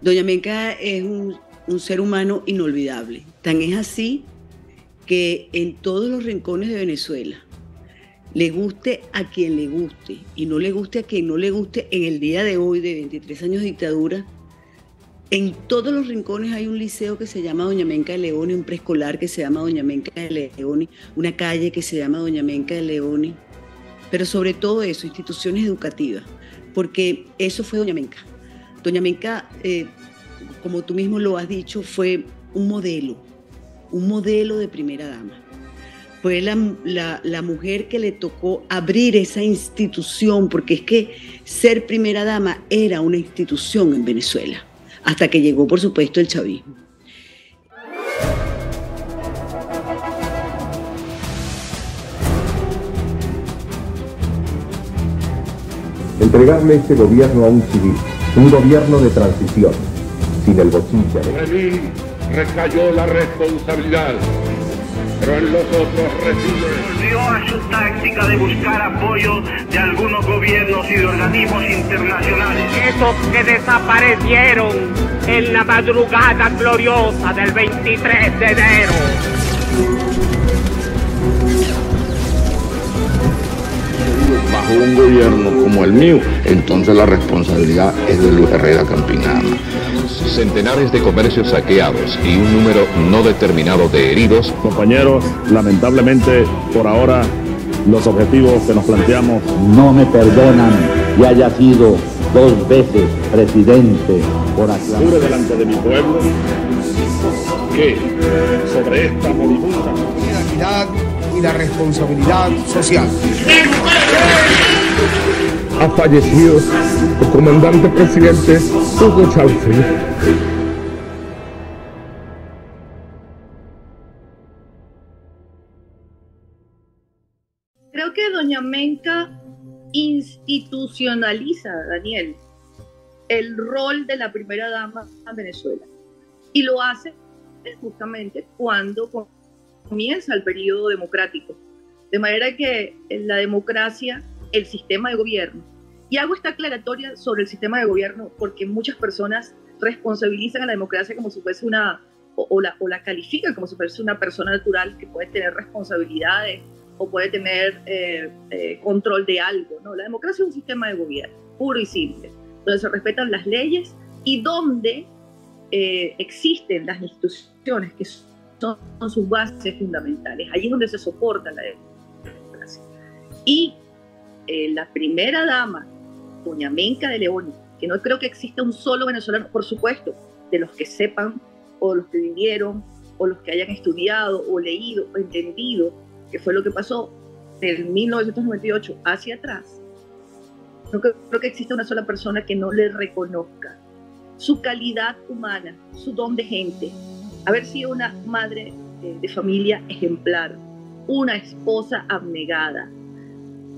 Doña Menca es un ser humano inolvidable. Tan es así que en todos los rincones de Venezuela, le guste a quien le guste y no le guste a quien no le guste, en el día de hoy de 23 años de dictadura, en todos los rincones hay un liceo que se llama Doña Menca de Leoni, un preescolar que se llama Doña Menca de Leoni, una calle que se llama Doña Menca de Leoni, pero sobre todo eso, instituciones educativas, porque eso fue Doña Menca. Doña Menca, como tú mismo lo has dicho, fue un modelo de primera dama. Fue la mujer que le tocó abrir esa institución, porque es que ser primera dama era una institución en Venezuela, hasta que llegó, por supuesto, el chavismo. Entregarle este gobierno a un civil, un gobierno de transición, sin el bochinche. Sobre mí recayó la responsabilidad, pero en los otros reside. Volvió a su táctica de buscar apoyo de algunos gobiernos y de organismos internacionales. Esos que desaparecieron en la madrugada gloriosa del 23 de enero. Bajo un gobierno como el mío, entonces la responsabilidad es de Luis Herrera Campinama. Centenares de comercios saqueados y un número no determinado de heridos. Compañeros, lamentablemente por ahora los objetivos que nos planteamos no me perdonan que haya sido 2 veces presidente por acá. Juro delante de mi pueblo que sobre esta moribunda solidaridad y la responsabilidad social. Ha fallecido el comandante presidente Hugo Chávez. Creo que doña Menca institucionaliza, Daniel, el rol de la primera dama en Venezuela. Y lo hace justamente cuando comienza el periodo democrático. De manera que la democracia, el sistema de gobierno, y hago esta aclaratoria sobre el sistema de gobierno porque muchas personas responsabilizan a la democracia como si fuese o la califican como si fuese una persona natural que puede tener responsabilidades o puede tener control de algo, ¿no? La democracia es un sistema de gobierno, puro y simple, donde se respetan las leyes y donde existen las instituciones que son sus bases fundamentales. Allí es donde se soporta la democracia. Y la primera dama, doña Menca de Leoni, que no creo que exista un solo venezolano, por supuesto, de los que sepan, o los que vivieron, o los que hayan estudiado, o leído, o entendido qué fue lo que pasó del 1998 hacia atrás, no creo que exista una sola persona que no le reconozca su calidad humana, su don de gente, haber sido una madre de familia ejemplar, una esposa abnegada,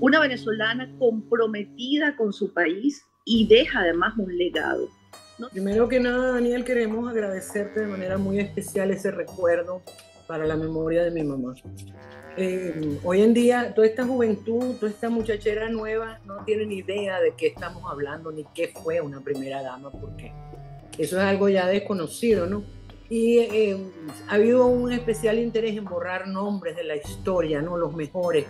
una venezolana comprometida con su país y deja además un legado, ¿no? Primero que nada, Daniel, queremos agradecerte de manera muy especial ese recuerdo para la memoria de mi mamá. Hoy en día, toda esta juventud, toda esta muchachera nueva no tiene ni idea de qué estamos hablando ni qué fue una primera dama, porque eso es algo ya desconocido, ¿no? Y ha habido un especial interés en borrar nombres de la historia, ¿no? Los mejores.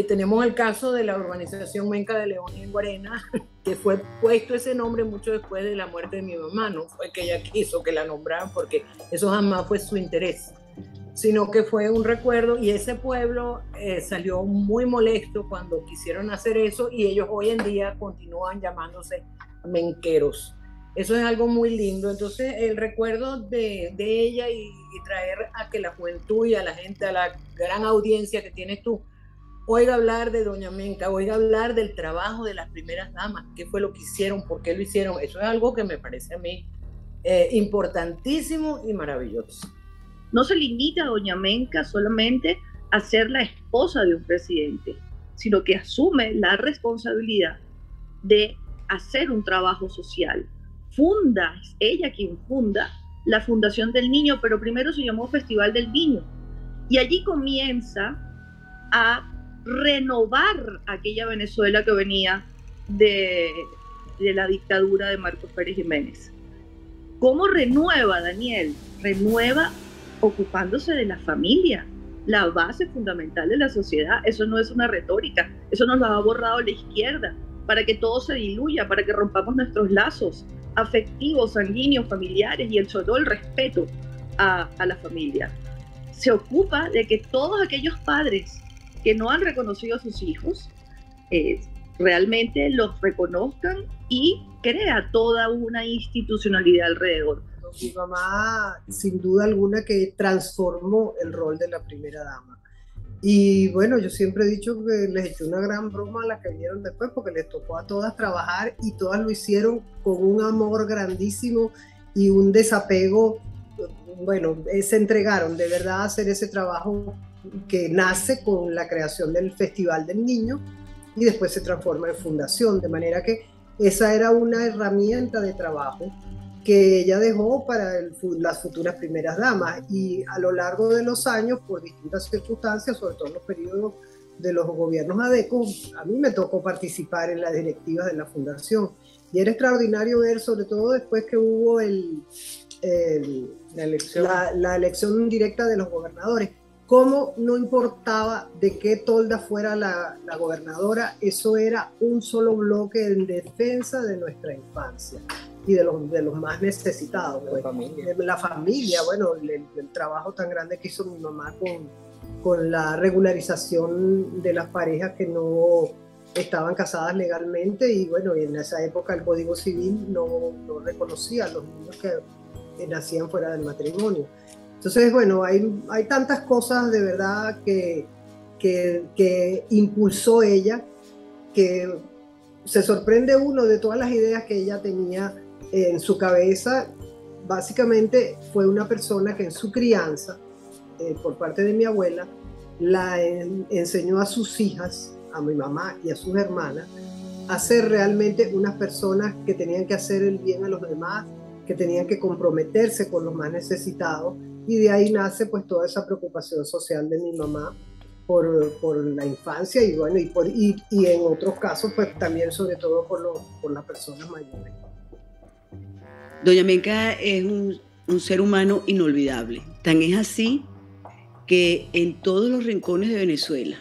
Tenemos el caso de la urbanización Menca de Leoni en Guarena, que fue puesto ese nombre mucho después de la muerte de mi mamá. No fue que ella quiso que la nombraran, porque eso jamás fue su interés, sino que fue un recuerdo, y ese pueblo salió muy molesto cuando quisieron hacer eso, y ellos hoy en día continúan llamándose menqueros. Eso es algo muy lindo. Entonces el recuerdo de ella y traer a que la juventud y a la gente, a la gran audiencia que tienes tú, oiga hablar de doña Menca, oiga hablar del trabajo de las primeras damas, qué fue lo que hicieron, por qué lo hicieron. Eso es algo que me parece a mí importantísimo y maravilloso. No se limita a doña Menca solamente a ser la esposa de un presidente, sino que asume la responsabilidad de hacer un trabajo social. Es ella quien funda la Fundación del Niño, pero primero se llamó Festival del Niño. Y allí comienza a renovar aquella Venezuela que venía de la dictadura de Marcos Pérez Jiménez. ¿Cómo renueva, Daniel? Renueva ocupándose de la familia, la base fundamental de la sociedad. Eso no es una retórica, eso nos lo ha borrado la izquierda, para que todo se diluya, para que rompamos nuestros lazos afectivos, sanguíneos, familiares, y sobre todo el respeto a la familia. Se ocupa de que todos aquellos padres que no han reconocido a sus hijos realmente los reconozcan y crea toda una institucionalidad alrededor. Mi mamá, sin duda alguna, que transformó el rol de la primera dama. Y bueno, yo siempre he dicho que les eché una gran broma a las que vinieron después, porque les tocó a todas trabajar y todas lo hicieron con un amor grandísimo y un desapego. Bueno, se entregaron de verdad a hacer ese trabajo que nace con la creación del Festival del Niño y después se transforma en fundación, de manera que esa era una herramienta de trabajo que ella dejó para las futuras primeras damas, y a lo largo de los años, por distintas circunstancias, sobre todo en los periodos de los gobiernos ADECO, a mí me tocó participar en las directivas de la fundación, y era extraordinario ver, sobre todo después que hubo la elección directa de los gobernadores, cómo no importaba de qué tolda fuera la gobernadora, eso era un solo bloque en defensa de nuestra infancia y de los más necesitados. La familia, bueno, el trabajo tan grande que hizo mi mamá con la regularización de las parejas que no estaban casadas legalmente, y bueno, en esa época el Código Civil no reconocía a los niños que nacían fuera del matrimonio. Entonces, bueno, hay tantas cosas de verdad que impulsó ella, que se sorprende uno de todas las ideas que ella tenía en su cabeza. Básicamente fue una persona que en su crianza, por parte de mi abuela, la enseñó a sus hijas, a mi mamá y a sus hermanas, a ser realmente unas personas que tenían que hacer el bien a los demás, que tenían que comprometerse con los más necesitados, y de ahí nace pues toda esa preocupación social de mi mamá por la infancia, y bueno, y en otros casos pues también sobre todo por las personas mayores. Doña Menca es un ser humano inolvidable. Tan es así que en todos los rincones de Venezuela,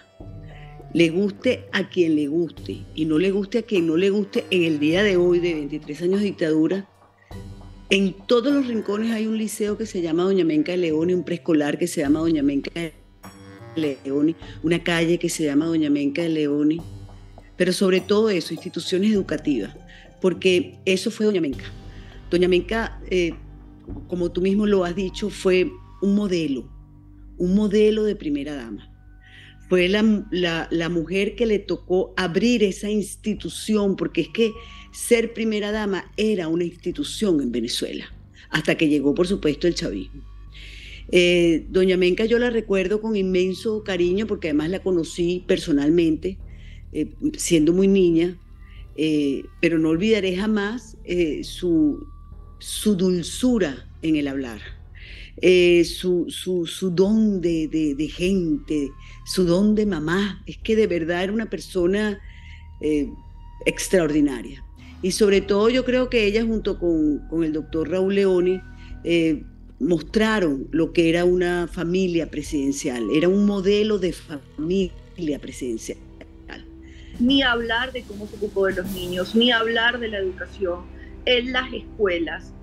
le guste a quien le guste y no le guste a quien no le guste, en el día de hoy de 23 años de dictadura, en todos los rincones hay un liceo que se llama Doña Menca de Leoni, un preescolar que se llama Doña Menca de Leoni, una calle que se llama Doña Menca de Leoni, pero sobre todo eso, instituciones educativas, porque eso fue Doña Menca. Doña Menca, como tú mismo lo has dicho, fue un modelo de primera dama. Fue la mujer que le tocó abrir esa institución, porque es que ser primera dama era una institución en Venezuela, hasta que llegó, por supuesto, el chavismo. Doña Menca yo la recuerdo con inmenso cariño, porque además la conocí personalmente, siendo muy niña, pero no olvidaré jamás su dulzura en el hablar, su don de gente, su don de mamá. Es que de verdad era una persona extraordinaria. Y sobre todo yo creo que ella, junto con el doctor Raúl Leoni, mostraron lo que era una familia presidencial, era un modelo de familia presidencial. Ni hablar de cómo se ocupó de los niños, ni hablar de la educación en las escuelas.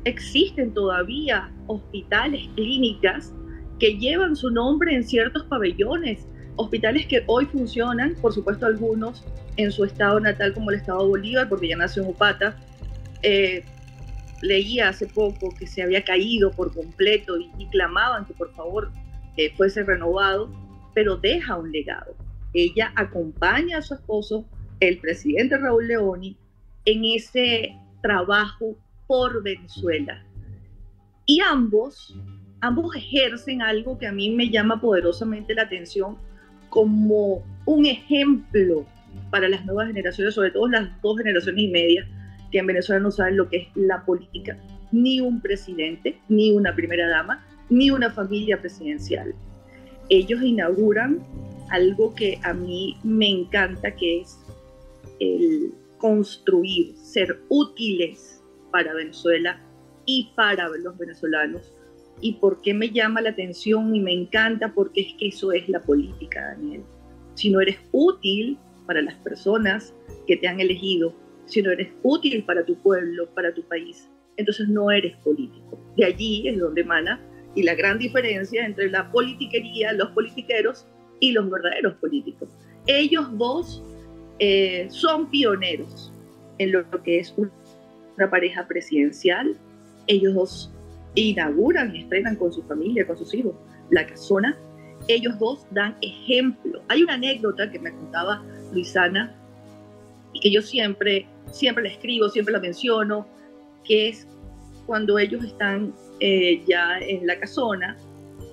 Existen todavía hospitales, clínicas que llevan su nombre en ciertos pabellones, hospitales que hoy funcionan, por supuesto algunos en su estado natal como el estado Bolívar, porque ya nació en Upata. Leía hace poco que se había caído por completo y clamaban que por favor fuese renovado, pero deja un legado. Ella acompaña a su esposo, el presidente Raúl Leoni, en ese trabajo por Venezuela. Y ambos ejercen algo que a mí me llama poderosamente la atención como un ejemplo para las nuevas generaciones, sobre todo las 2 generaciones y media, que en Venezuela no saben lo que es la política, ni un presidente, ni una primera dama, ni una familia presidencial. Ellos inauguran algo que a mí me encanta, que es el construir, ser útiles para Venezuela y para los venezolanos. ¿Y por qué me llama la atención y me encanta? Porque es que eso es la política, Daniel. Si no eres útil para las personas que te han elegido, si no eres útil para tu pueblo, para tu país, entonces no eres político. De allí es donde emana y la gran diferencia entre la politiquería, los politiqueros y los verdaderos políticos. Ellos dos son pioneros en lo que es una pareja presidencial. Ellos dos inauguran y estrenan con su familia, con sus hijos, la casona. Ellos dos dan ejemplo. Hay una anécdota que me contaba Luisana y que yo siempre la escribo, siempre la menciono, que es cuando ellos están ya en la casona,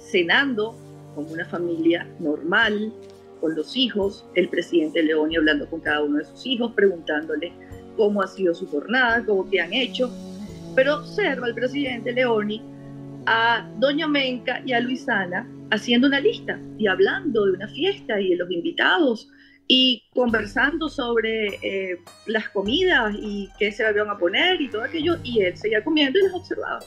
cenando como una familia normal, con los hijos, el presidente Leoni hablando con cada uno de sus hijos, preguntándole cómo ha sido su jornada, cómo qué han hecho. Pero observa el presidente Leoni a doña Menca y a Luisana haciendo una lista y hablando de una fiesta y de los invitados y conversando sobre las comidas y qué se iban a poner y todo aquello, y él seguía comiendo y los observaba.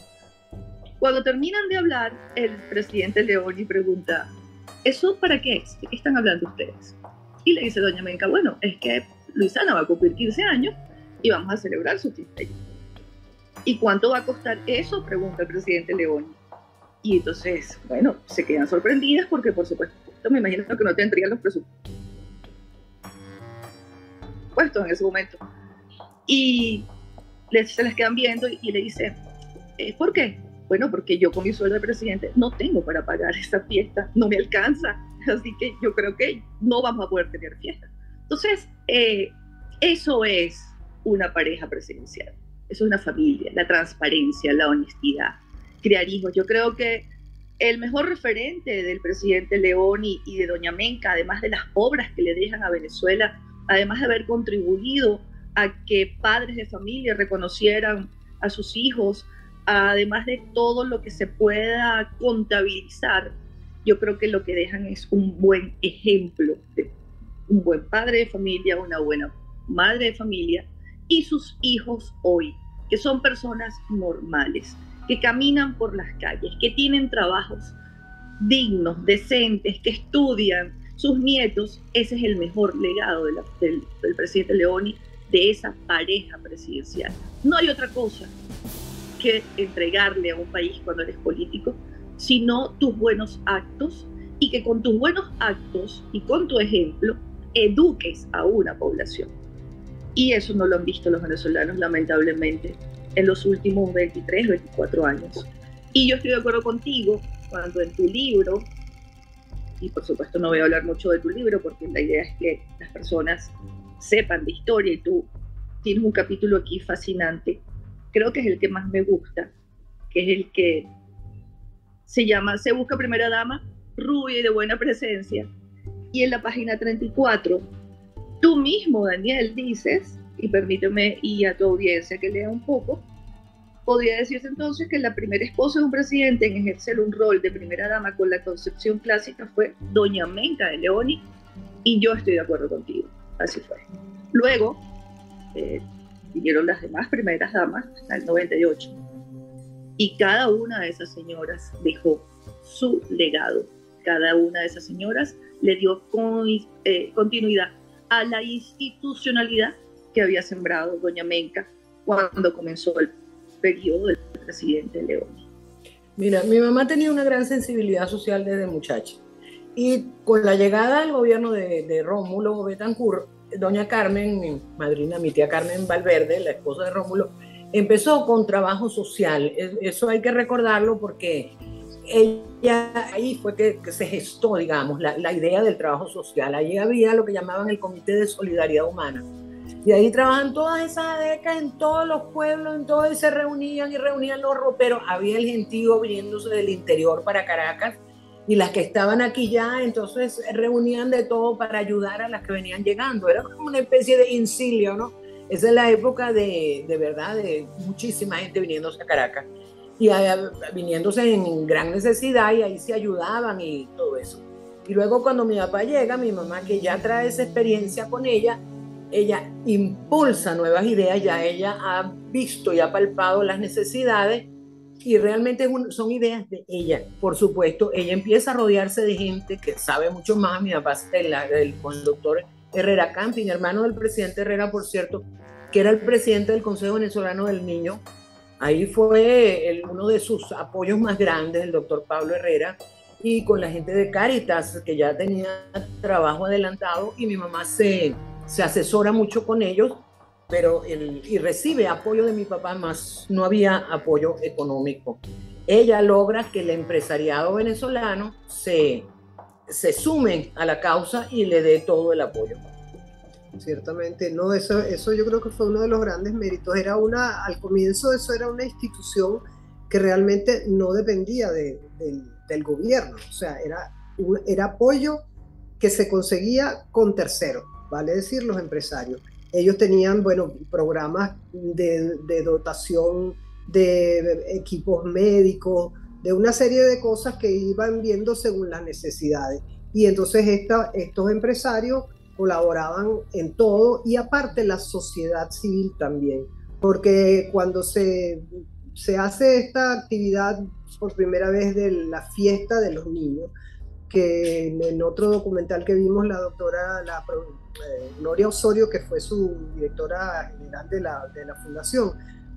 Cuando terminan de hablar, el presidente Leoni pregunta: ¿eso para qué es? ¿De qué están hablando ustedes? Y le dice doña Menca: bueno, es que Luisana va a cumplir 15 años y vamos a celebrar su 15 años. ¿Y cuánto va a costar eso?, pregunta el presidente Leoni. Y entonces, bueno, se quedan sorprendidas porque, por supuesto, me imagino que no tendrían los presupuestos en ese momento. Y se las quedan viendo y le dice: ¿por qué? Bueno, porque yo con mi sueldo de presidente no tengo para pagar esa fiesta, no me alcanza, así que yo creo que no vamos a poder tener fiesta. Entonces, eso es una pareja presidencial, eso es una familia, la transparencia, la honestidad, criar hijos. Yo creo que el mejor referente del presidente Leoni y de doña Menca, además de las obras que le dejan a Venezuela, además de haber contribuido a que padres de familia reconocieran a sus hijos, además de todo lo que se pueda contabilizar, yo creo que lo que dejan es un buen ejemplo de un buen padre de familia, una buena madre de familia, y sus hijos hoy, que son personas normales, que caminan por las calles, que tienen trabajos dignos, decentes, que estudian, sus nietos. Ese es el mejor legado del presidente Leoni, de esa pareja presidencial. No hay otra cosa que entregarle a un país cuando eres político, sino tus buenos actos, y que con tus buenos actos y con tu ejemplo eduques a una población. Y eso no lo han visto los venezolanos, lamentablemente, en los últimos 23, 24 años. Y yo estoy de acuerdo contigo cuando en tu libro, y por supuesto no voy a hablar mucho de tu libro porque la idea es que las personas sepan de historia, y tú tienes un capítulo aquí fascinante, creo que es el que más me gusta, que es el que se llama Se busca primera dama, rubia y de buena presencia. Y en la página 34, tú mismo, Daniel, dices, y permíteme y a tu audiencia que lea un poco, podría decirse entonces que la primera esposa de un presidente en ejercer un rol de primera dama con la concepción clásica fue doña Menca de Leoni, y yo estoy de acuerdo contigo, así fue. Luego vinieron las demás primeras damas hasta el 98, y cada una de esas señoras dejó su legado, cada una de esas señoras le dio continuidad a la institucionalidad que había sembrado doña Menca cuando comenzó el periodo del presidente Leoni. Mira, mi mamá tenía una gran sensibilidad social desde muchacha, y con la llegada al gobierno de Rómulo Betancourt, doña Carmen, mi madrina, mi tía Carmen Valverde, la esposa de Rómulo, empezó con trabajo social. Eso hay que recordarlo porque ella, ahí fue que se gestó, digamos, la idea del trabajo social. Allí había lo que llamaban el Comité de Solidaridad Humana. Y ahí trabajan todas esas décadas en todos los pueblos, en todo, y se reunían los roperos. Había el gentío viniéndose del interior para Caracas, y las que estaban aquí ya, entonces reunían de todo para ayudar a las que venían llegando. Era como una especie de incilio, ¿no? Esa es la época de verdad, de muchísima gente viniéndose a Caracas, y viniéndose en gran necesidad, y ahí se ayudaban y todo eso. Y luego cuando mi papá llega, mi mamá, que ya trae esa experiencia con ella impulsa nuevas ideas, ya ella ha visto y ha palpado las necesidades, Y realmente son ideas de ella. Por supuesto, ella empieza a rodearse de gente que sabe mucho más. Mi papá con el doctor Herrera Camping, hermano del presidente Herrera, por cierto, que era el presidente del Consejo Venezolano del Niño. Ahí fue uno de sus apoyos más grandes, el doctor Pablo Herrera, y con la gente de Cáritas, que ya tenía trabajo adelantado, y mi mamá se asesora mucho con ellos, pero y recibe apoyo de mi papá, más no había apoyo económico. Ella logra que el empresariado venezolano se sumen a la causa y le dé todo el apoyo. Ciertamente, no, eso yo creo que fue uno de los grandes méritos. Al comienzo eso era una institución que realmente no dependía del gobierno, o sea, era apoyo que se conseguía con terceros, vale decir, los empresarios. Ellos tenían, bueno, programas de dotación de equipos médicos, de una serie de cosas que iban viendo según las necesidades. Y entonces estos empresarios colaboraban en todo, y aparte la sociedad civil también, porque cuando se hace esta actividad por primera vez de la fiesta de los niños, que en otro documental que vimos la doctora Gloria Osorio, que fue su directora general de la fundación,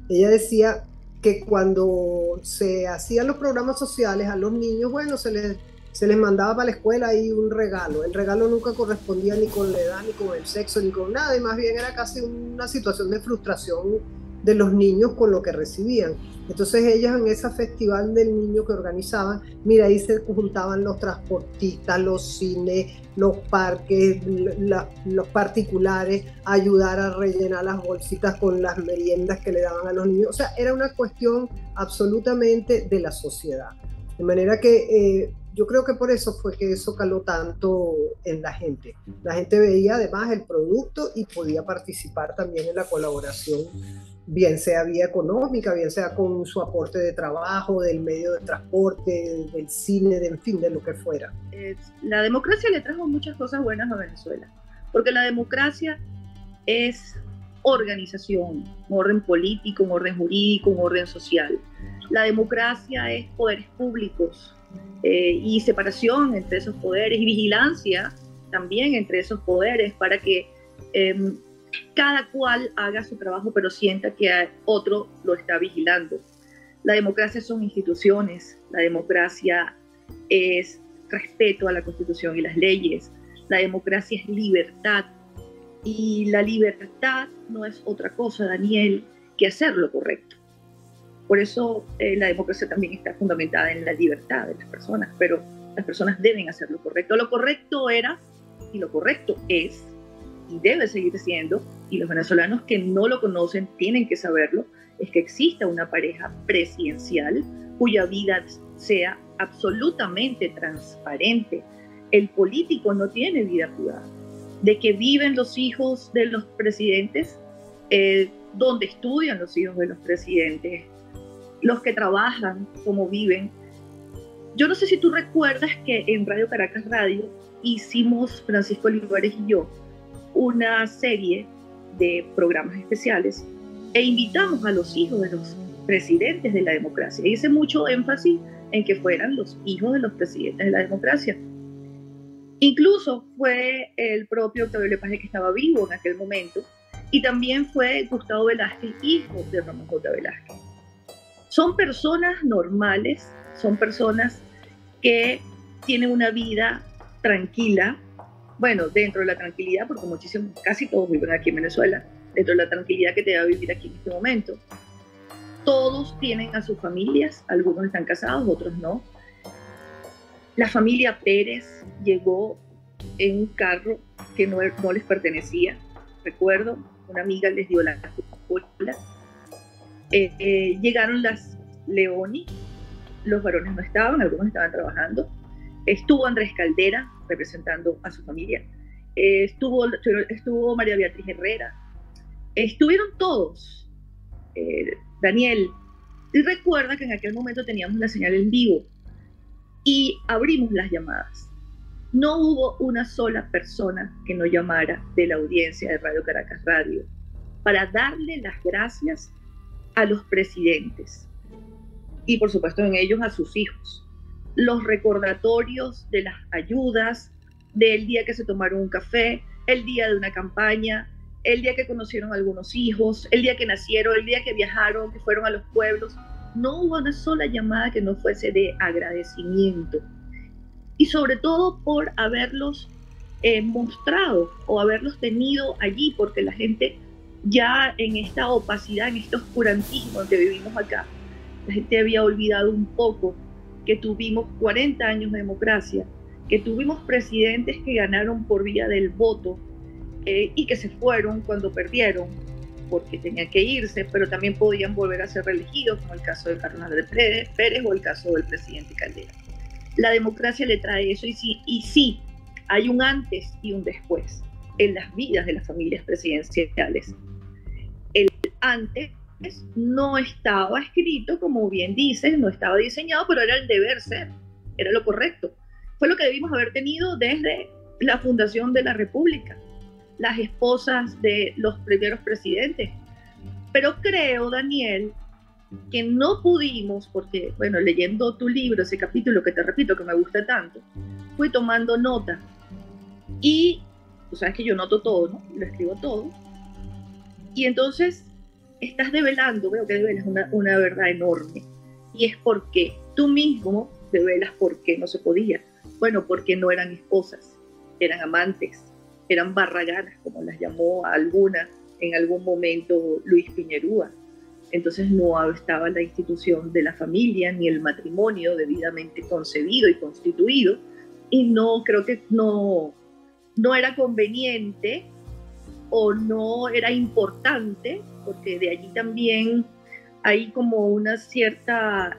ella decía que cuando se hacían los programas sociales a los niños, bueno, se les mandaba para la escuela ahí un regalo. El regalo nunca correspondía ni con la edad, ni con el sexo, ni con nada, y más bien era casi una situación de frustración de los niños con lo que recibían. Entonces ellas en ese festival del niño que organizaban, mira, ahí se juntaban los transportistas, los cines, los parques, los particulares, a ayudar a rellenar las bolsitas con las meriendas que le daban a los niños. O sea, era una cuestión absolutamente de la sociedad. De manera que yo creo que por eso fue que eso caló tanto en la gente. La gente veía además el producto y podía participar también en la colaboración, bien sea vía económica, bien sea con su aporte de trabajo, del medio de transporte, del cine, en fin, de lo que fuera. La democracia le trajo muchas cosas buenas a Venezuela, porque la democracia es organización, un orden político, un orden jurídico, un orden social. La democracia es poderes públicos y separación entre esos poderes y vigilancia también entre esos poderes para que cada cual haga su trabajo pero sienta que otro lo está vigilando. La democracia son instituciones, la democracia es respeto a la Constitución y las leyes, la democracia es libertad, y la libertad no es otra cosa, Daniel, que hacer lo correcto. Por eso la democracia también está fundamentada en la libertad de las personas, pero las personas deben hacer lo correcto. Lo correcto era, y lo correcto es, y debe seguir siendo, y los venezolanos que no lo conocen tienen que saberlo, es que exista una pareja presidencial cuya vida sea absolutamente transparente. El político no tiene vida privada. De que viven los hijos de los presidentes, donde estudian los hijos de los presidentes, los que trabajan, cómo viven. Yo no sé si tú recuerdas que en Radio Caracas Radio hicimos, Francisco Olivares y yo, una serie de programas especiales e invitamos a los hijos de los presidentes de la democracia. Hice mucho énfasis en que fueran los hijos de los presidentes de la democracia. Incluso fue el propio Octavio Lepage, que estaba vivo en aquel momento, y también fue Gustavo Velázquez, hijo de Ramón J. Velázquez. Son personas normales, son personas que tienen una vida tranquila, bueno, dentro de la tranquilidad, porque casi todos viven aquí en Venezuela, dentro de la tranquilidad que te va a vivir aquí en este momento. Todos tienen a sus familias, algunos están casados, otros no. La familia Pérez llegó en un carro que no les pertenecía. Recuerdo, una amiga les dio la cola. Llegaron las Leoni, los varones no estaban, algunos estaban trabajando. Estuvo Andrés Caldera representando a su familia. Estuvo María Beatriz Herrera. Estuvieron todos. Daniel, y recuerda que en aquel momento teníamos la señal en vivo y abrimos las llamadas. No hubo una sola persona que no llamara de la audiencia de Radio Caracas Radio para darle las gracias a los presidentes. y por supuesto en ellos a sus hijos. Los recordatorios de las ayudas, del día que se tomaron un café, el día de una campaña, el día que conocieron a algunos hijos, el día que nacieron, el día que viajaron, que fueron a los pueblos. No hubo una sola llamada que no fuese de agradecimiento. Y sobre todo por haberlos mostrado o haberlos tenido allí, porque la gente ya en esta opacidad, en este oscurantismo en que vivimos acá, la gente había olvidado un poco que tuvimos 40 años de democracia, que tuvimos presidentes que ganaron por vía del voto y que se fueron cuando perdieron, porque tenían que irse, pero también podían volver a ser reelegidos, como el caso de Carlos Andrés Pérez o el caso del presidente Caldera. La democracia le trae eso, y sí, hay un antes y un después en las vidas de las familias presidenciales. El antes no estaba escrito, como bien dices, no estaba diseñado, pero era el deber ser, era lo correcto. Fue lo que debimos haber tenido desde la fundación de la República, las esposas de los primeros presidentes. Pero creo, Daniel, que no pudimos, porque, bueno, leyendo tu libro, ese capítulo que te repito que me gusta tanto, fui tomando nota. Y tú sabes que yo noto todo, ¿no? Lo escribo todo. Y entonces estás develando, veo que develas una verdad enorme. Y es porque tú mismo develas por qué no se podía. Bueno, porque no eran esposas, eran amantes, eran barraganas, como las llamó alguna en algún momento Luis Piñerúa. Entonces no estaba la institución de la familia ni el matrimonio debidamente concebido y constituido, y no creo que no era conveniente o no era importante, porque de allí también hay como una cierta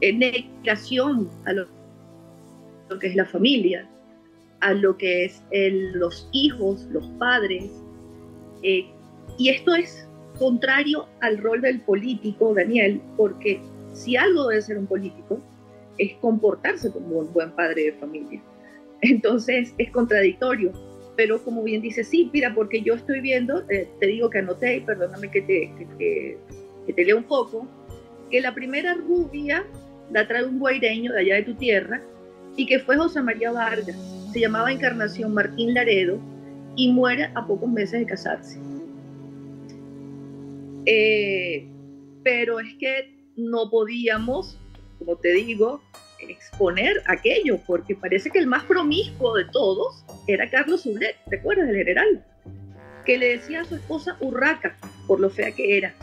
negación a lo que es la familia, a lo que es los hijos, los padres, y esto es contrario al rol del político, Daniel, porque si algo debe ser un político es comportarse como un buen padre de familia. Entonces es contradictorio, pero como bien dices, sí, mira, porque yo estoy viendo, te digo que anoté, y perdóname que te lea un poco, que la primera rubia la trae un guaireño de allá de tu tierra, y que fue José María Vargas, se llamaba Encarnación Martín Laredo, y muere a pocos meses de casarse. Pero es que no podíamos, como te digo, exponer aquello, porque parece que el más promiscuo de todos era Carlos Sublet, ¿te acuerdas del general? Que le decía a su esposa urraca, por lo fea que era,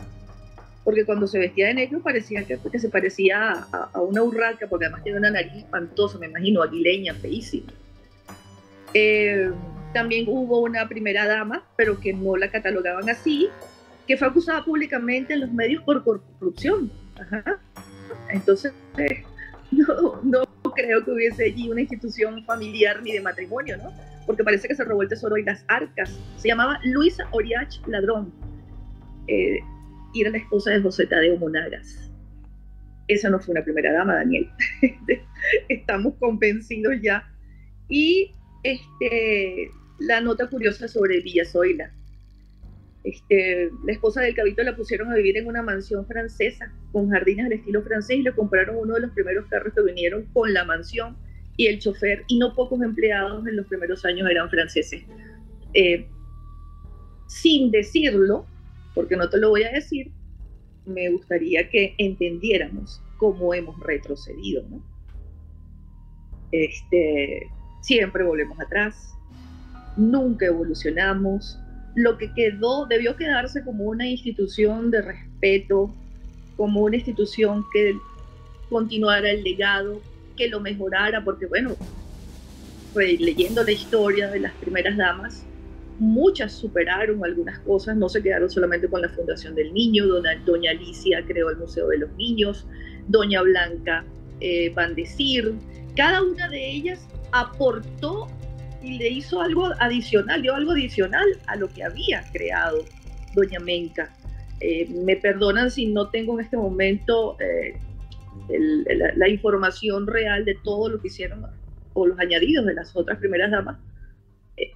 porque cuando se vestía de negro parecía que se parecía a una urraca, porque además tiene una nariz espantosa, me imagino, aguileña, feísima. También hubo una primera dama, pero que no la catalogaban así, que fue acusada públicamente en los medios por corrupción. Ajá. Entonces, no creo que hubiese allí una institución familiar ni de matrimonio, ¿no? Porque parece que se robó el tesoro y las arcas. Se llamaba Luisa Oriach Ladrón. Y era la esposa de José Tadeo Monagas. Esa no fue una primera dama, Daniel. Estamos convencidos ya. Y la nota curiosa sobre Villazoila. La esposa del Cabito la pusieron a vivir en una mansión francesa con jardines al estilo francés, y le compraron uno de los primeros carros que vinieron con la mansión y el chofer, y no pocos empleados en los primeros años eran franceses. Sin decirlo, porque no te lo voy a decir, me gustaría que entendiéramos cómo hemos retrocedido, ¿no? Siempre volvemos atrás, nunca evolucionamos. Lo que debió quedarse como una institución de respeto, como una institución que continuara el legado, que lo mejorara, porque bueno, leyendo la historia de las primeras damas, muchas superaron algunas cosas, no se quedaron solamente con la Fundación del Niño. Doña Alicia creó el Museo de los Niños, Doña Blanca Bandecir, cada una de ellas aportó y le hizo algo adicional, dio algo adicional a lo que había creado Doña Menca. Me perdonan si no tengo en este momento la información real de todo lo que hicieron o los añadidos de las otras primeras damas.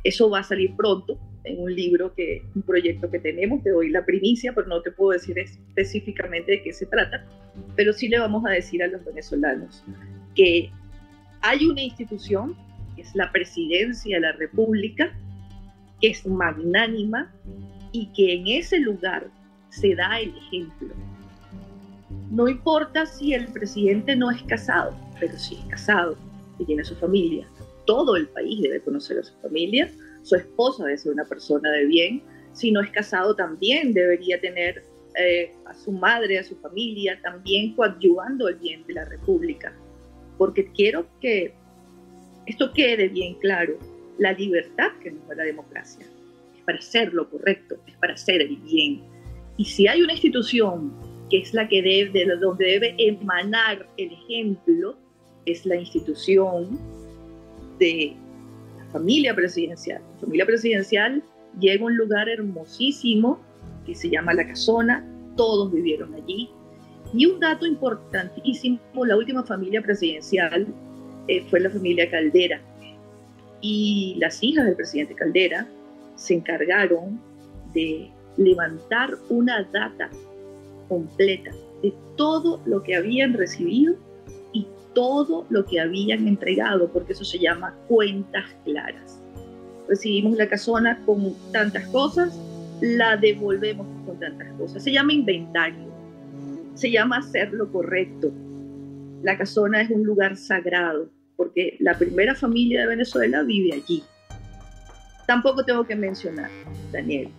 Eso va a salir pronto, en un libro, un proyecto que tenemos. Te doy la primicia, pero no te puedo decir específicamente de qué se trata, pero sí le vamos a decir a los venezolanos que hay una institución, que es la Presidencia de la República, que es magnánima y que en ese lugar se da el ejemplo. No importa si el presidente no es casado, pero si es casado y tiene su familia, todo el país debe conocer a su familia. Su esposa debe ser una persona de bien. Si no es casado, también debería tener a su madre, a su familia, también coadyuvando el bien de la República. Porque quiero que esto quede bien claro. La libertad que nos da la democracia es para hacer lo correcto, es para hacer el bien. Y si hay una institución que es la que donde debe emanar el ejemplo, es la institución de la familia presidencial. La familia presidencial llega a un lugar hermosísimo que se llama La Casona, todos vivieron allí. Y un dato importantísimo, la última familia presidencial fue la familia Caldera. Y las hijas del presidente Caldera se encargaron de levantar una data completa de todo lo que habían recibido y todo lo que habían entregado, porque eso se llama cuentas claras. Recibimos la casona con tantas cosas, la devolvemos con tantas cosas. Se llama inventario, se llama hacer lo correcto. La casona es un lugar sagrado, porque la primera familia de Venezuela vive allí. Tampoco tengo que mencionar, Daniel,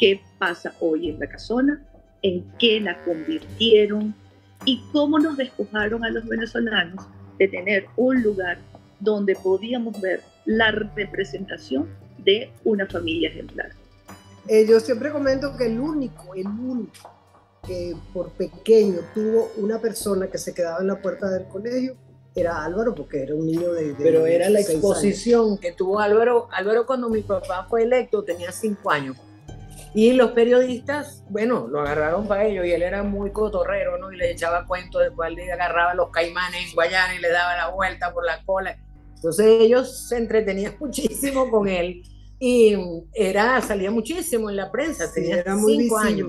qué pasa hoy en la casona, en qué la convirtieron y cómo nos despojaron a los venezolanos de tener un lugar donde podíamos ver la representación de una familia ejemplar. Yo siempre comento que el único que por pequeño tuvo una persona que se quedaba en la puerta del colegio era Álvaro, porque era un niño de Pero era la 6 exposición años que tuvo Álvaro. Álvaro, cuando mi papá fue electo, tenía 5 años. Y los periodistas, bueno, lo agarraron para ellos, y él era muy cotorrero, ¿no? Y les echaba cuentos de cuál le agarraba los caimanes en Guayana y le daba la vuelta por la cola. Entonces ellos se entretenían muchísimo con él y salía muchísimo en la prensa, tenía 5 años.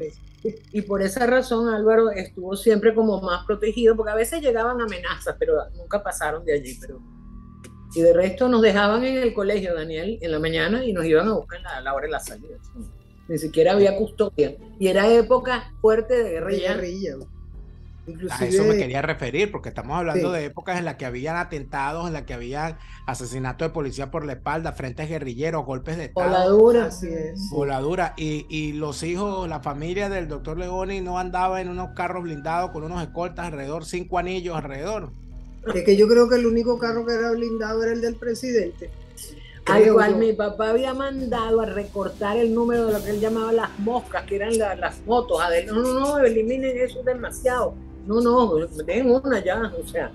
Y por esa razón Álvaro estuvo siempre como más protegido, porque a veces llegaban amenazas, pero nunca pasaron de allí. Y de resto nos dejaban en el colegio, Daniel, en la mañana, y nos iban a buscar a la hora de la salida. Ni siquiera había custodia. Y era época fuerte de guerrilla. A eso me quería referir, porque estamos hablando de épocas en las que habían atentados, en las que había asesinatos de policía por la espalda, frentes guerrilleros, golpes de estado. Voladura, así es. Voladura. Y los hijos, la familia del doctor Leoni no andaba en unos carros blindados con unos escoltas alrededor, 5 anillos alrededor. Es que yo creo que el único carro que era blindado era el del presidente. Al cual mi papá había mandado a recortar el número de lo que él llamaba las moscas, que eran las motos. No, eliminen eso, es demasiado. No, den una ya. O sea,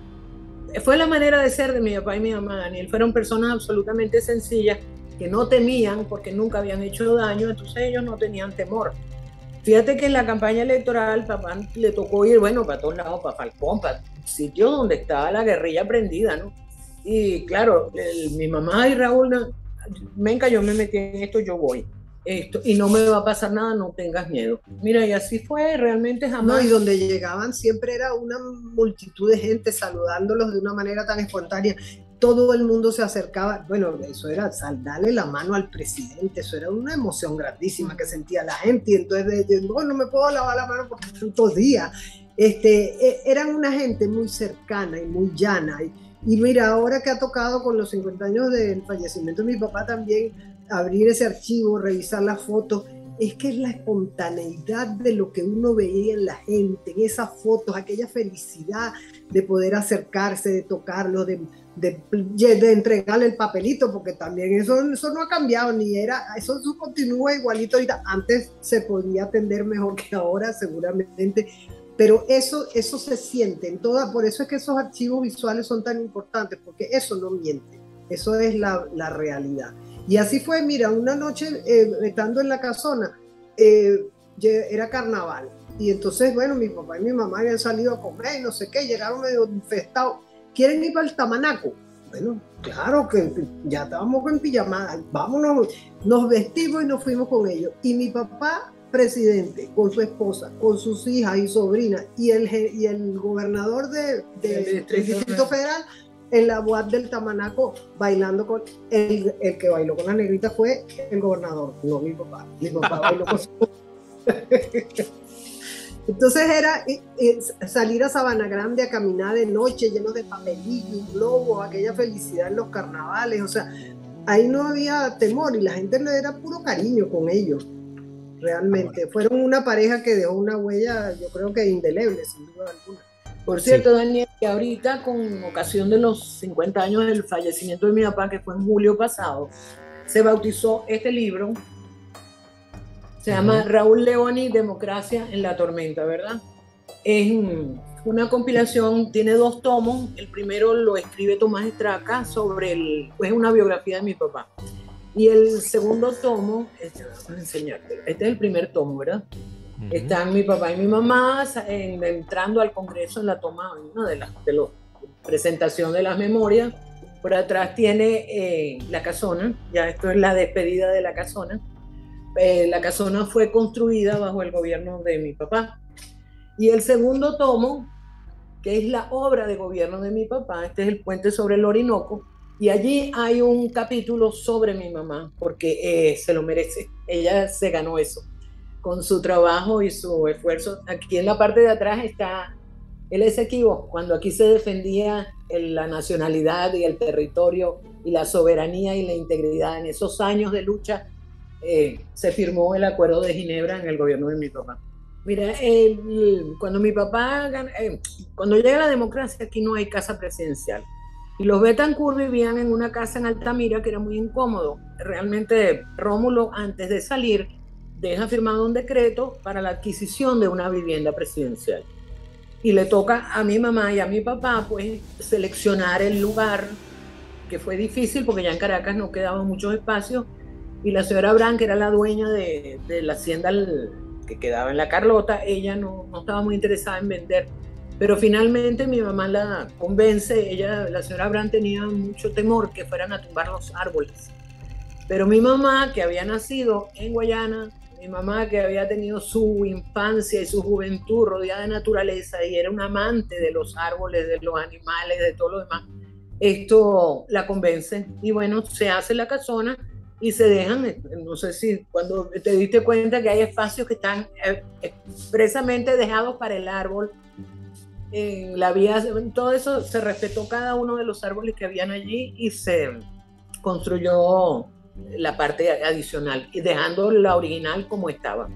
fue la manera de ser de mi papá y mi mamá, Daniel. Fueron personas absolutamente sencillas que no temían porque nunca habían hecho daño, entonces ellos no tenían temor. Fíjate que en la campaña electoral papá le tocó ir, bueno, para todos lados, para Falcón, para sitios donde estaba la guerrilla prendida, ¿no? Y claro, mi mamá y Raúl, venga, yo me metí en esto, yo voy. Y no me va a pasar nada, no tengas miedo. Mira, y así fue, realmente jamás. No, y donde llegaban siempre era una multitud de gente saludándolos de una manera tan espontánea. Todo el mundo se acercaba. Bueno, eso era darle la mano al presidente, eso era una emoción grandísima que sentía la gente. Y entonces, no me puedo lavar la mano porque tantos días. Eran una gente muy cercana y muy llana. Y mira, ahora que ha tocado con los 50 años del fallecimiento de mi papá también, abrir ese archivo, revisar las fotos, es que es la espontaneidad de lo que uno veía en la gente, en esas fotos, aquella felicidad de poder acercarse, de tocarlo, de entregarle el papelito, porque también eso no ha cambiado, eso continúa igualito ahorita. Antes se podía atender mejor que ahora, seguramente. Pero eso se siente en toda, por eso es que esos archivos visuales son tan importantes, porque eso no miente, eso es la realidad. Y así fue, mira, una noche estando en la casona, era carnaval, y entonces, bueno, mi papá y mi mamá habían salido a comer y no sé qué, llegaron medio infestados, ¿quieren ir para el Tamanaco? Bueno, claro que ya estábamos en pijamada, vámonos, nos vestimos y nos fuimos con ellos. Y mi papá, presidente, con su esposa, con sus hijas y sobrinas, y el gobernador del Distrito Federal, en la UAP del Tamanaco, bailando con el que bailó con la negrita fue el gobernador, no mi papá. Mi papá bailó con su... Entonces era salir a Sabana Grande a caminar de noche lleno de papelillos, globos, aquella felicidad en los carnavales, o sea, ahí no había temor y la gente le era puro cariño con ellos, realmente. Fueron una pareja que dejó una huella, yo creo que indeleble, sin duda alguna. Por cierto, Daniel, que ahorita con ocasión de los 50 años del fallecimiento de mi papá, que fue en julio pasado, se bautizó este libro. Se llama Raúl Leoni, Democracia en la Tormenta, ¿verdad? Es una compilación, tiene 2 tomos. El primero lo escribe Tomás Estraca es una biografía de mi papá. Y el segundo tomo, vamos a enseñarte. Este es el primer tomo, ¿verdad? Están mi papá y mi mamá entrando al Congreso en la toma, una de la presentación de las memorias. Por atrás tiene la casona, ya esto es la despedida de la casona. La casona fue construida bajo el gobierno de mi papá. Y el segundo tomo, que es la obra de gobierno de mi papá, este es el puente sobre el Orinoco, y allí hay un capítulo sobre mi mamá, porque se lo merece. Ella se ganó eso con su trabajo y su esfuerzo. Aquí en la parte de atrás está el Esequibo, cuando aquí se defendía la nacionalidad y el territorio y la soberanía y la integridad. En esos años de lucha se firmó el Acuerdo de Ginebra en el gobierno de mi papá. Mira, cuando mi papá, cuando llega la democracia, aquí no hay casa presidencial. Y los Betancourt vivían en una casa en Altamira que era muy incómodo. Realmente Rómulo, antes de salir, deja firmado un decreto para la adquisición de una vivienda presidencial. Y le toca a mi mamá y a mi papá, pues, seleccionar el lugar, que fue difícil porque ya en Caracas no quedaban muchos espacios. Y la señora Brand, que era la dueña de la hacienda que quedaba en La Carlota, ella no estaba muy interesada en vender. Pero finalmente mi mamá la convence. La señora Brand tenía mucho temor que fueran a tumbar los árboles. Pero mi mamá, que había nacido en Guayana, mi mamá que había tenido su infancia y su juventud rodeada de naturaleza y era un amante de los árboles, de los animales, de todo lo demás, esto la convence. Y bueno, se hace la casona y se dejan, no sé si cuando te diste cuenta que hay espacios que están expresamente dejados para el árbol, en la vía, todo eso se respetó cada uno de los árboles que habían allí y se construyó la parte adicional y dejando la original como estaba.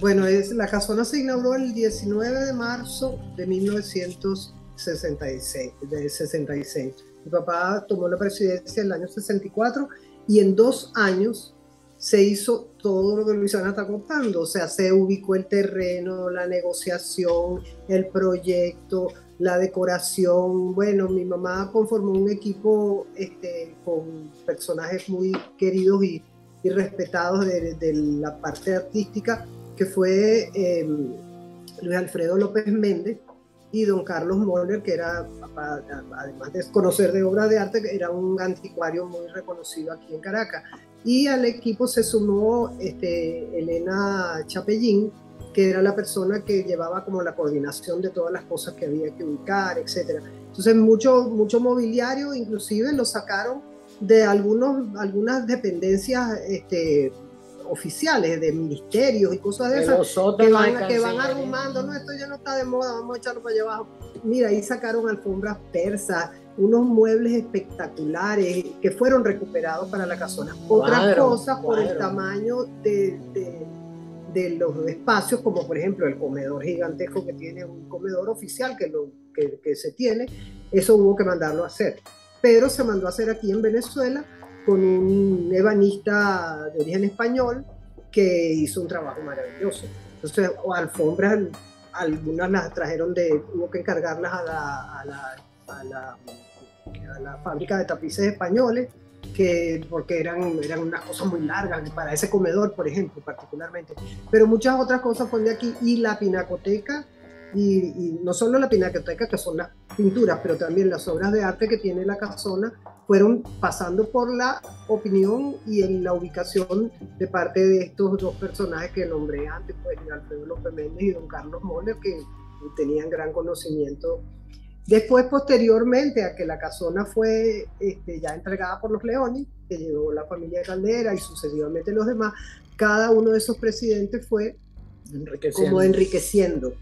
Bueno, la casona se inauguró el 19 de marzo de 1966. Mi papá tomó la presidencia en el año 64 y en 2 años se hizo todo lo que Luisana está contando. O sea, se ubicó el terreno, la negociación, el proyecto, la decoración. Bueno, mi mamá conformó un equipo con personajes muy queridos y respetados de la parte artística, que fue Luis Alfredo López Méndez y don Carlos Moller, que era, además de conocer de obras de arte, era un anticuario muy reconocido aquí en Caracas. Y al equipo se sumó Elena Chapellín, que era la persona que llevaba como la coordinación de todas las cosas que había que ubicar, etc. Entonces mucho mobiliario, inclusive lo sacaron de algunas dependencias oficiales, de ministerios y cosas de esas, que van arrumando, no, esto ya no está de moda, vamos a echarlo para allá abajo. Mira, ahí sacaron alfombras persas, unos muebles espectaculares que fueron recuperados para la casona. Otras cosas por el tamaño de los espacios, como por ejemplo el comedor gigantesco que tiene, un comedor oficial que se tiene, eso hubo que mandarlo a hacer. Pero se mandó a hacer aquí en Venezuela con un ebanista de origen español que hizo un trabajo maravilloso. Entonces, alfombras, algunas las trajeron hubo que encargarlas a la fábrica de tapices españoles, porque eran unas cosas muy largas para ese comedor, por ejemplo, particularmente. Pero muchas otras cosas fueron de aquí, y la pinacoteca, y no solo la pinacoteca, que son las pinturas, pero también las obras de arte que tiene la casona fueron pasando por la opinión y en la ubicación de parte de estos dos personajes que nombré antes, pues Alfredo López Méndez y don Carlos Moller, que tenían gran conocimiento. Después, posteriormente a que la casona fue ya entregada por los Leones, que llegó la familia Caldera y sucesivamente los demás, cada uno de esos presidentes fue como enriqueciendo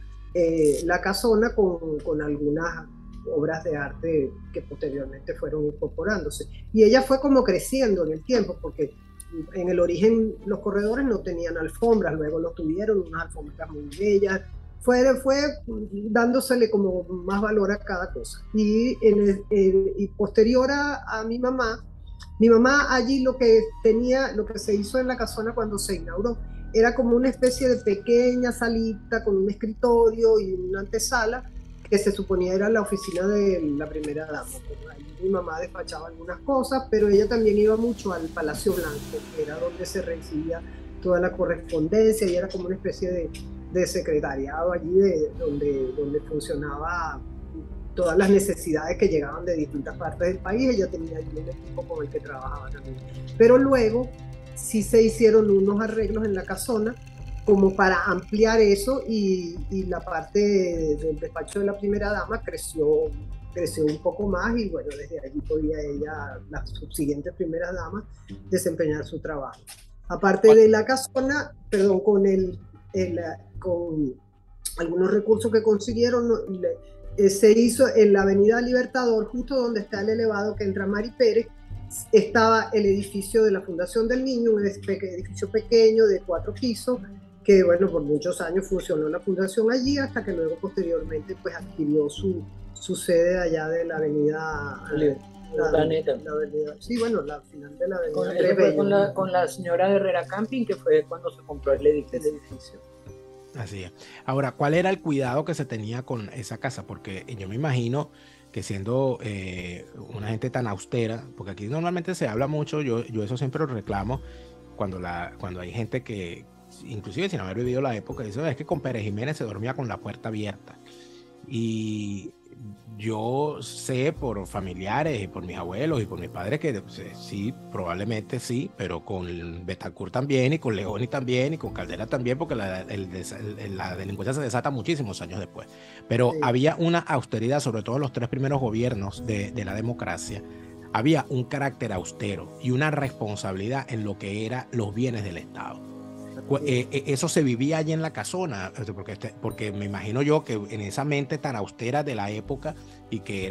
la casona con algunas obras de arte que posteriormente fueron incorporándose. Y ella fue como creciendo en el tiempo, porque en el origen los corredores no tenían alfombras, luego los tuvieron, unas alfombras muy bellas, fue dándosele como más valor a cada cosa. Y posterior a mi mamá allí lo que se hizo en la casona cuando se inauguró, era como una especie de pequeña salita con un escritorio y una antesala que se suponía era la oficina de la primera dama. Ahí mi mamá despachaba algunas cosas, pero ella también iba mucho al Palacio Blanco, que era donde se recibía toda la correspondencia y era como una especie de secretariado allí donde funcionaba todas las necesidades que llegaban de distintas partes del país. Ella tenía allí un equipo con el que trabajaba también. Pero luego sí se hicieron unos arreglos en la casona como para ampliar eso y la parte del despacho de la primera dama creció un poco más y bueno, desde allí podía ella, las subsiguientes primeras damas, desempeñar su trabajo. Aparte de la casona, perdón, con algunos recursos que consiguieron, se hizo en la Avenida Libertador, justo donde está el elevado que entra Mari Pérez, estaba el edificio de la Fundación del Niño, un edificio pequeño de 4 pisos, que bueno, por muchos años funcionó la fundación allí, hasta que luego posteriormente pues adquirió su sede allá de la avenida sí, bueno, la final de la avenida con la señora Herrera Camping, que fue cuando se compró el edificio. Así es. Ahora, ¿cuál era el cuidado que se tenía con esa casa? Porque yo me imagino que siendo una gente tan austera, porque aquí normalmente se habla mucho, yo eso siempre lo reclamo, cuando hay gente que, inclusive sin haber vivido la época, dice, es que con Pérez Jiménez se dormía con la puerta abierta. Y yo sé por familiares y por mis abuelos y por mis padres que sí, probablemente sí, pero con Betancourt también y con Leoni también y con Caldera también, porque la delincuencia se desata muchísimos años después. Pero sí, había una austeridad, sobre todo en los 3 primeros gobiernos de la democracia. Había un carácter austero y una responsabilidad en lo que eran los bienes del Estado. Eso se vivía allí en la casona, porque me imagino yo que en esa mente tan austera de la época y que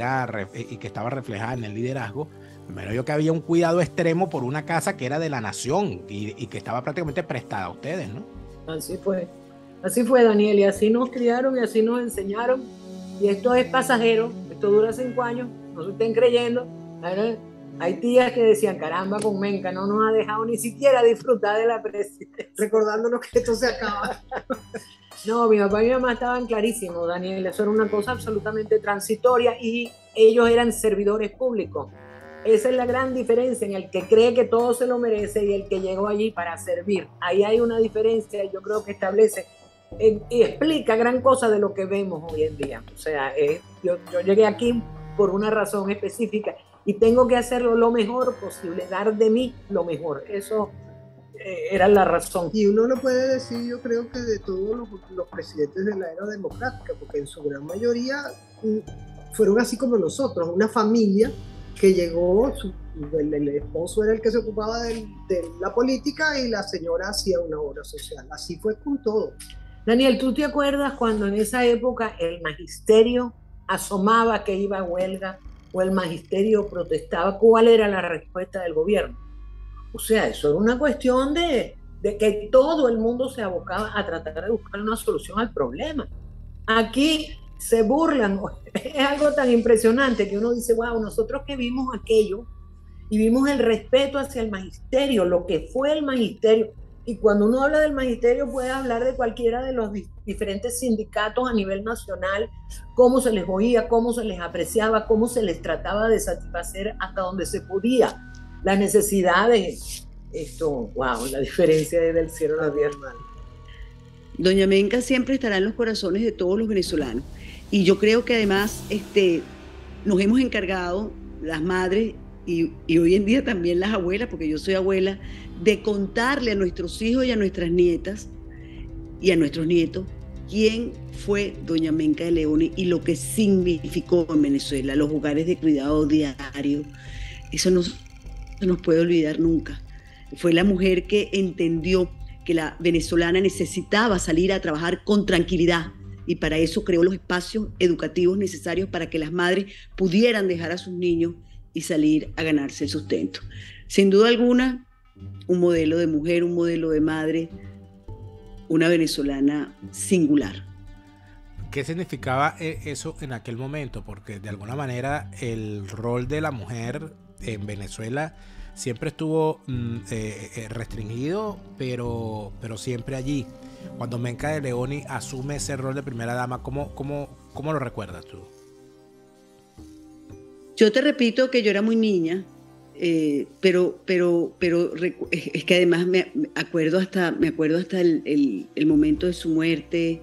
estaba reflejada en el liderazgo, primero yo que había un cuidado extremo por una casa que era de la nación y que estaba prácticamente prestada a ustedes, ¿no? Así fue, Daniel, y así nos criaron y así nos enseñaron, y esto es pasajero, esto dura 5 años, no se estén creyendo, ¿verdad? Hay tías que decían, caramba, con Menca no nos ha dejado ni siquiera disfrutar de la presidencia. Recordándonos que esto se acaba. No, mi papá y mi mamá estaban clarísimos, Daniel, eso era una cosa absolutamente transitoria y ellos eran servidores públicos. Esa es la gran diferencia en el que cree que todo se lo merece y el que llegó allí para servir. Ahí hay una diferencia, yo creo que establece y explica gran cosa de lo que vemos hoy en día. O sea, yo llegué aquí por una razón específica y tengo que hacerlo lo mejor posible, dar de mí lo mejor. Eso era la razón. Y uno lo puede decir, yo creo que de todos los presidentes de la era democrática, porque en su gran mayoría fueron así como nosotros, una familia que llegó, el esposo era el que se ocupaba de la política y la señora hacía una obra social. Así fue con todo. Daniel, ¿tú te acuerdas cuando en esa época el magisterio asomaba que iba a huelga o el magisterio protestaba? ¿Cuál era la respuesta del gobierno? O sea, eso era una cuestión de que todo el mundo se abocaba a tratar de buscar una solución al problema. Aquí se burlan, es algo tan impresionante que uno dice, wow, nosotros que vimos aquello y vimos el respeto hacia el magisterio, lo que fue el magisterio, y cuando uno habla del magisterio puede hablar de cualquiera de los diferentes sindicatos a nivel nacional, cómo se les oía, cómo se les apreciaba, cómo se les trataba de satisfacer hasta donde se podía las necesidades. Esto, wow, la diferencia es del cielo a la tierra. Doña Menca siempre estará en los corazones de todos los venezolanos. Y yo creo que además nos hemos encargado, las madres y hoy en día también las abuelas, porque yo soy abuela, de contarle a nuestros hijos y a nuestras nietas y a nuestros nietos quién fue doña Menca de Leoni y lo que significó en Venezuela, los hogares de cuidado diario. Eso no se nos puede olvidar nunca. Fue la mujer que entendió que la venezolana necesitaba salir a trabajar con tranquilidad y para eso creó los espacios educativos necesarios para que las madres pudieran dejar a sus niños y salir a ganarse el sustento. Sin duda alguna, un modelo de mujer, un modelo de madre, una venezolana singular. ¿Qué significaba eso en aquel momento? Porque de alguna manera el rol de la mujer en Venezuela siempre estuvo restringido, pero siempre allí. Cuando Menca de Leoni asume ese rol de primera dama, ¿cómo lo recuerdas tú? Yo te repito que yo era muy niña, pero es que además me acuerdo hasta el momento de su muerte,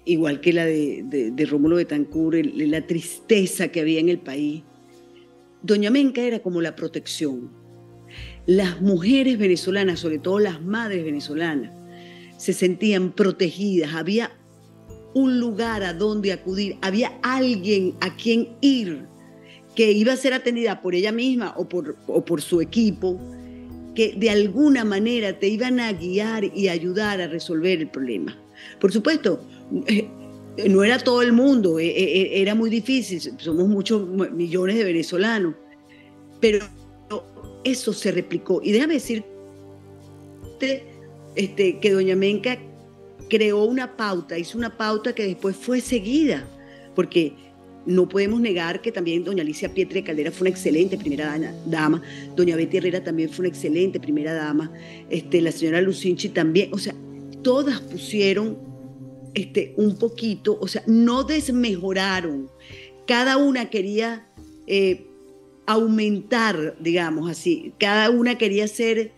igual que la de Rómulo Betancourt, la tristeza que había en el país. Doña Menca era como la protección. Las mujeres venezolanas, sobre todo las madres venezolanas, se sentían protegidas, había un lugar a donde acudir, había alguien a quien ir, que iba a ser atendida por ella misma o por su equipo, que de alguna manera te iban a guiar y ayudar a resolver el problema. Por supuesto, no era todo el mundo, era muy difícil, somos muchos millones de venezolanos, pero eso se replicó. Y déjame decirte que doña Menca creó una pauta, hizo una pauta que después fue seguida, porque no podemos negar que también doña Alicia Pietri de Caldera fue una excelente primera dama, doña Betty Herrera también fue una excelente primera dama, la señora Lucinchi también, o sea, todas pusieron un poquito, o sea, no desmejoraron, cada una quería aumentar, digamos así, cada una quería ser,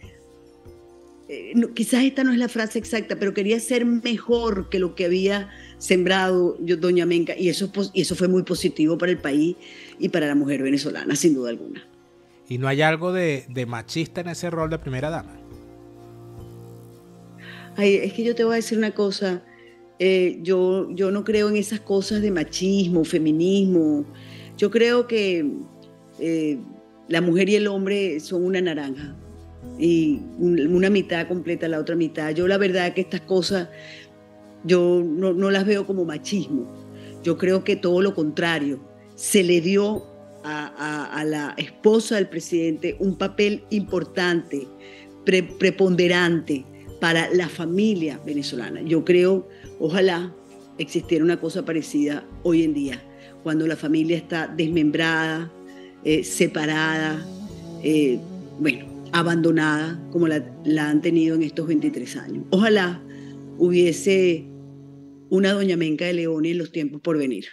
quizás esta no es la frase exacta, pero quería ser mejor que lo que había sembrado doña Menca, y eso fue muy positivo para el país y para la mujer venezolana, sin duda alguna. ¿Y no hay algo de machista en ese rol de primera dama? Ay, es que yo te voy a decir una cosa, yo no creo en esas cosas de machismo, feminismo. Yo creo que la mujer y el hombre son una naranja y una mitad completa la otra mitad. Yo la verdad que estas cosas yo no las veo como machismo. Yo creo que todo lo contrario. Se le dio a la esposa del presidente un papel importante, preponderante para la familia venezolana. Yo creo, ojalá existiera una cosa parecida hoy en día, cuando la familia está desmembrada, separada, abandonada, como la han tenido en estos 23 años. Ojalá hubiese una doña Menca de Leoni en los tiempos por venir.